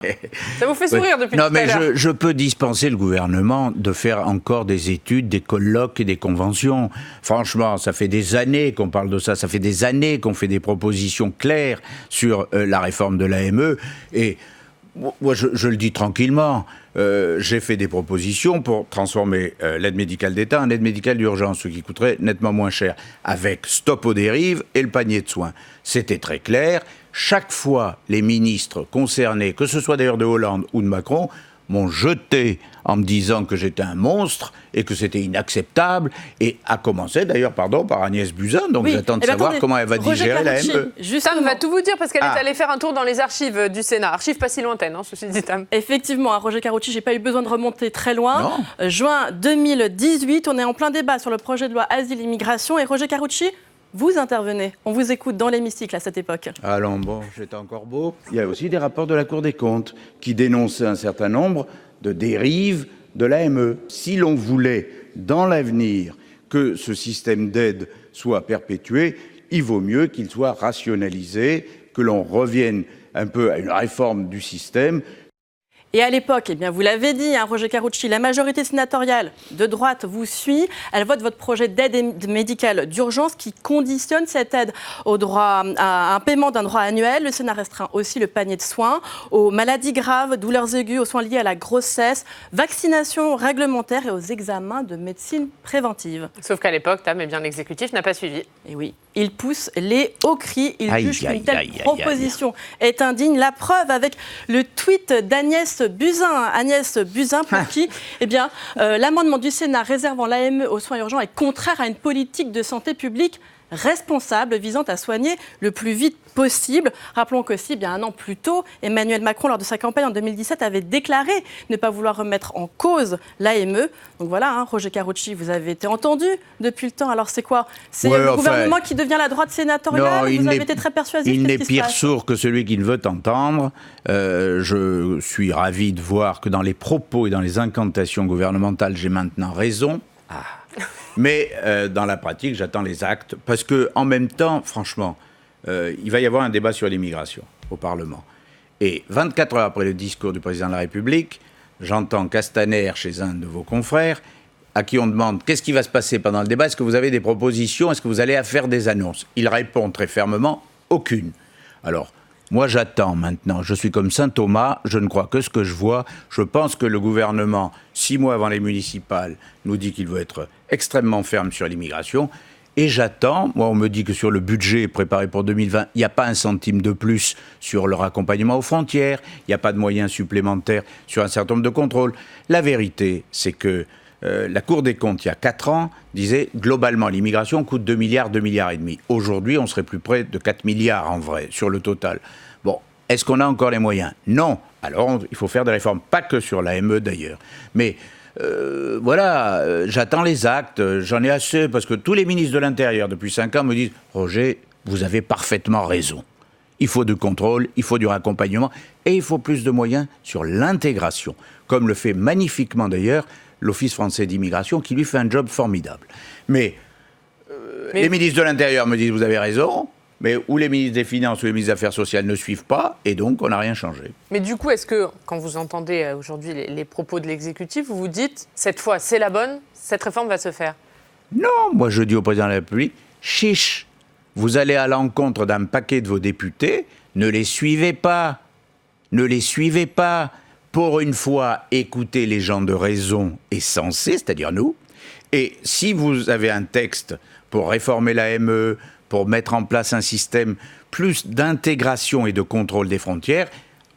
Ça vous fait sourire depuis tout à l'heure. Non, mais je peux dispenser le gouvernement de faire encore des études, des colloques et des conventions. Franchement, ça fait des années qu'on parle de ça. Ça fait des années qu'on fait des propositions claires sur la réforme de l'AME. Et moi, je le dis tranquillement. J'ai fait des propositions pour transformer l'aide médicale d'État en aide médicale d'urgence, ce qui coûterait nettement moins cher, avec stop aux dérives et le panier de soins. C'était très clair. Chaque fois, les ministres concernés, que ce soit d'ailleurs de Hollande ou de Macron, m'ont jeté en me disant que j'étais un monstre et que c'était inacceptable, et a commencé d'ailleurs, par Agnès Buzyn, donc oui. J'attends de savoir comment elle va digérer l'AME. Tam va tout vous dire, parce qu'elle est allée faire un tour dans les archives du Sénat, archives pas si lointaines, hein, ceci dit, Tam. Effectivement, Roger Karoutchi, j'ai pas eu besoin de remonter très loin. Juin 2018, on est en plein débat sur le projet de loi Asile-Immigration, et Roger Karoutchi, vous intervenez, on vous écoute dans l'hémicycle à cette époque. Allons, bon, j'étais encore beau. Il y a aussi des rapports de la Cour des comptes qui dénonçaient un certain nombre de dérives de l'AME. Si l'on voulait, dans l'avenir, que ce système d'aide soit perpétué, il vaut mieux qu'il soit rationalisé, que l'on revienne un peu à une réforme du système. Et à l'époque, eh bien, vous l'avez dit, Roger Karoutchi, la majorité sénatoriale de droite vous suit. Elle vote votre projet d'aide médicale d'urgence qui conditionne cette aide au droit à un paiement d'un droit annuel. Le Sénat restreint aussi le panier de soins aux maladies graves, douleurs aiguës, aux soins liés à la grossesse, vaccination réglementaire et aux examens de médecine préventive. Sauf qu'à l'époque, l'exécutif n'a pas suivi. Et oui, il pousse les hauts cris. Il juge qu'une telle proposition est indigne. La preuve avec le tweet d'Agnès Buzyn, pour qui l'amendement du Sénat réservant l'AME aux soins urgents est contraire à une politique de santé publique responsable visant à soigner le plus vite possible. Rappelons qu'aussi, un an plus tôt, Emmanuel Macron, lors de sa campagne en 2017, avait déclaré ne pas vouloir remettre en cause l'AME. Donc voilà, Roger Karoutchi, vous avez été entendu depuis le temps. Alors c'est quoi? C'est le gouvernement qui devient la droite sénatoriale? Vous avez été très persuasif. Il n'est pire sourd que celui qui ne veut entendre. Je suis ravi de voir que dans les propos et dans les incantations gouvernementales, j'ai maintenant raison. Mais dans la pratique, j'attends les actes, parce qu'en même temps, franchement, il va y avoir un débat sur l'immigration au Parlement. Et 24 heures après le discours du président de la République, j'entends Castaner chez un de vos confrères, à qui on demande qu'est-ce qui va se passer pendant le débat, est-ce que vous avez des propositions, est-ce que vous allez faire des annonces? Il répond très fermement, aucune. Alors, moi, j'attends maintenant. Je suis comme saint Thomas, je ne crois que ce que je vois. Je pense que le gouvernement, 6 mois avant les municipales, nous dit qu'il veut être extrêmement ferme sur l'immigration. Et j'attends. Moi, on me dit que sur le budget préparé pour 2020, il n'y a pas un centime de plus sur leur accompagnement aux frontières. Il n'y a pas de moyens supplémentaires sur un certain nombre de contrôles. La vérité, c'est que la Cour des comptes, il y a 4 ans, disait globalement l'immigration coûte 2 milliards, 2 milliards et demi. Aujourd'hui, on serait plus près de 4 milliards en vrai, sur le total. Bon, est-ce qu'on a encore les moyens? Non. Alors, il faut faire des réformes, pas que sur l'AME d'ailleurs. Mais j'attends les actes, j'en ai assez, parce que tous les ministres de l'Intérieur depuis 5 ans me disent « Roger, vous avez parfaitement raison. Il faut du contrôle, il faut du raccompagnement, et il faut plus de moyens sur l'intégration. » Comme le fait magnifiquement d'ailleurs l'Office français d'immigration, qui lui fait un job formidable. Mais les ministres de l'Intérieur me disent « Vous avez raison », mais où les ministres des Finances ou les ministres des Affaires sociales ne suivent pas, et donc on n'a rien changé. Mais du coup, est-ce que, quand vous entendez aujourd'hui les propos de l'exécutif, vous vous dites « Cette fois, c'est la bonne, cette réforme va se faire » ? Non, moi je dis au président de la République « Chiche, vous allez à l'encontre d'un paquet de vos députés, ne les suivez pas. Ne les suivez pas. Pour une fois, écoutez les gens de raison et sensés, c'est-à-dire nous. Et si vous avez un texte pour réformer l'AME, pour mettre en place un système plus d'intégration et de contrôle des frontières,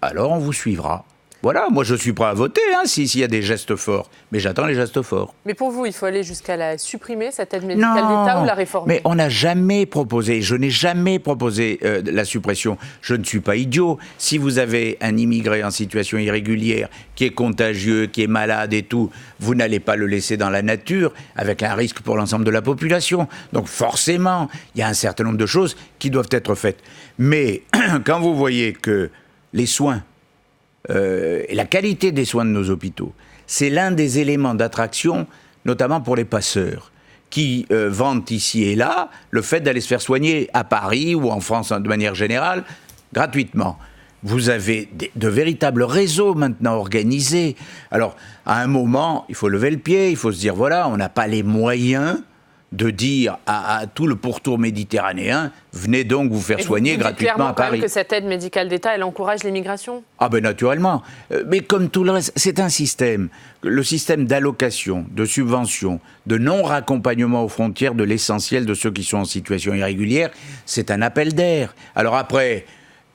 alors on vous suivra. Voilà, moi je suis prêt à voter s'il y a des gestes forts, mais j'attends les gestes forts. Mais pour vous, il faut aller jusqu'à la supprimer, cette aide médicale d'État, ou la réformer? Mais on n'a jamais proposé, je n'ai jamais proposé la suppression. Je ne suis pas idiot. Si vous avez un immigré en situation irrégulière, qui est contagieux, qui est malade et tout, vous n'allez pas le laisser dans la nature, avec un risque pour l'ensemble de la population. Donc forcément, il y a un certain nombre de choses qui doivent être faites. Mais quand vous voyez que les soins, et la qualité des soins de nos hôpitaux, c'est l'un des éléments d'attraction, notamment pour les passeurs, qui vantent ici et là le fait d'aller se faire soigner à Paris ou en France de manière générale, gratuitement. Vous avez de véritables réseaux maintenant organisés. Alors, à un moment, il faut lever le pied, il faut se dire, voilà, on n'a pas les moyens de dire à tout le pourtour méditerranéen, venez donc vous faire soigner gratuitement à Paris. Quand même que cette aide médicale d'État, elle encourage l'immigration ? Ah ben naturellement. Mais comme tout le reste, c'est un système. Le système d'allocation, de subvention, de non-raccompagnement aux frontières de l'essentiel de ceux qui sont en situation irrégulière, c'est un appel d'air. Alors après,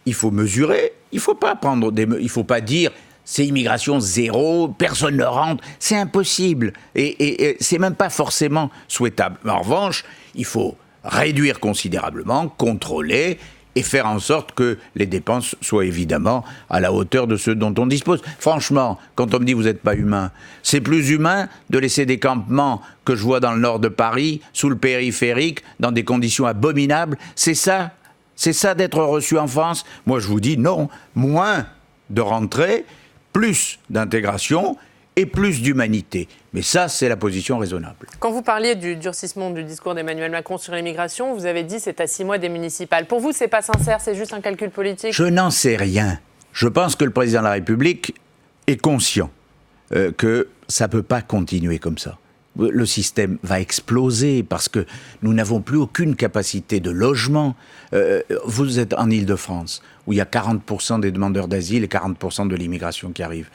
il faut mesurer, il faut pas dire c'est immigration zéro, personne ne rentre, c'est impossible. Et c'est même pas forcément souhaitable. Mais en revanche, il faut réduire considérablement, contrôler et faire en sorte que les dépenses soient évidemment à la hauteur de ce dont on dispose. Franchement, quand on me dit vous n'êtes pas humain, c'est plus humain de laisser des campements que je vois dans le nord de Paris, sous le périphérique, dans des conditions abominables. C'est ça d'être reçu en France. Moi je vous dis non, moins de rentrée, plus d'intégration et plus d'humanité. Mais ça, c'est la position raisonnable. Quand vous parliez du durcissement du discours d'Emmanuel Macron sur l'immigration, vous avez dit que c'est à 6 mois des municipales. Pour vous, c'est pas sincère, c'est juste un calcul politique ? Je n'en sais rien. Je pense que le président de la République est conscient que ça ne peut pas continuer comme ça. Le système va exploser parce que nous n'avons plus aucune capacité de logement. Vous êtes en Île-de-France, où il y a 40% des demandeurs d'asile et 40% de l'immigration qui arrive.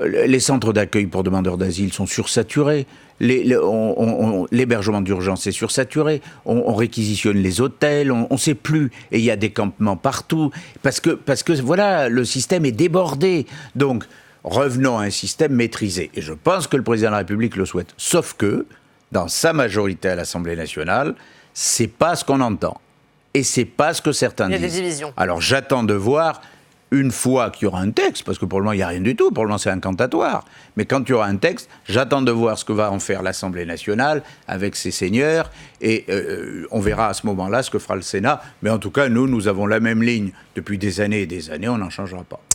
Les centres d'accueil pour demandeurs d'asile sont sursaturés. L'hébergement d'urgence est sursaturé. On réquisitionne les hôtels, on ne sait plus. Et il y a des campements partout. Parce que voilà, le système est débordé. Donc, revenons à un système maîtrisé. Et je pense que le président de la République le souhaite. Sauf que, dans sa majorité à l'Assemblée nationale, c'est pas ce qu'on entend. Et c'est pas ce que certains disent. Il y a des divisions. Alors j'attends de voir, une fois qu'il y aura un texte, parce que pour le moment il n'y a rien du tout, pour le moment c'est incantatoire, mais quand il y aura un texte, j'attends de voir ce que va en faire l'Assemblée nationale avec ses seigneurs, et on verra à ce moment-là ce que fera le Sénat. Mais en tout cas, nous avons la même ligne depuis des années et des années, on n'en changera pas.